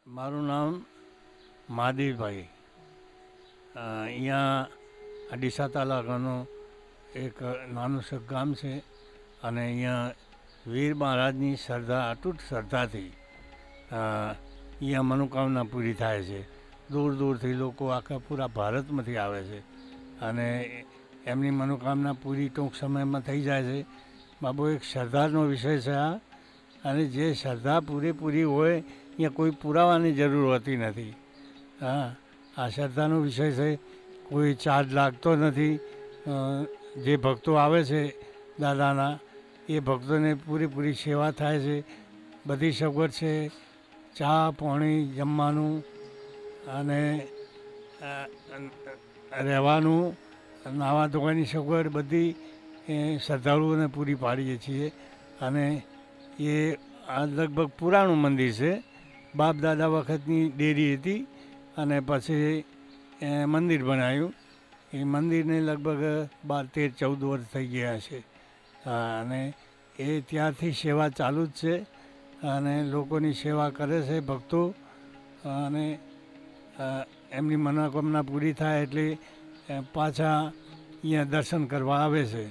મારું નામ મહાદેવભાઈ. અહીંયા ડીસા તાલુકાનું એક નાનું સ ગામ છે અને અહીંયા વીર મહારાજની શ્રદ્ધા અતૂટ શ્રદ્ધાથી અહીંયા મનોકામના પૂરી થાય છે. દૂર દૂરથી લોકો આખા પૂરા ભારતમાંથી આવે છે અને એમની મનોકામના પૂરી ટૂંક સમયમાં થઈ જાય છે. બાબુ એક શ્રદ્ધાનો વિષય છે આ, અને જે શ્રદ્ધા પૂરેપૂરી હોય અહીંયા કોઈ પુરાવાની જરૂર હોતી નથી. હા, આ શ્રદ્ધાનો વિષય છે. કોઈ ચાર્જ લાગતો નથી. જે ભક્તો આવે છે દાદાના, એ ભક્તોને પૂરેપૂરી સેવા થાય છે. બધી સગવડ છે, ચા પાણી જમવાનું અને રહેવાનું, નાહવા ધોવાની સગવડ બધી શ્રદ્ધાળુઓને પૂરી પાડીએ છીએ. અને એ આ લગભગ પુરાણું મંદિર છે. બાપ દાદા વખતની ડેરી હતી અને પછી મંદિર બનાવ્યું. એ મંદિરને લગભગ 12-13-14 વર્ષ થઈ ગયા છે. અને એ ત્યારથી સેવા ચાલુ જ છે અને લોકોની સેવા કરે છે ભક્તો. અને એમની મનોકામના પૂરી થાય એટલે પાછા અહીંયા દર્શન કરવા આવે છે.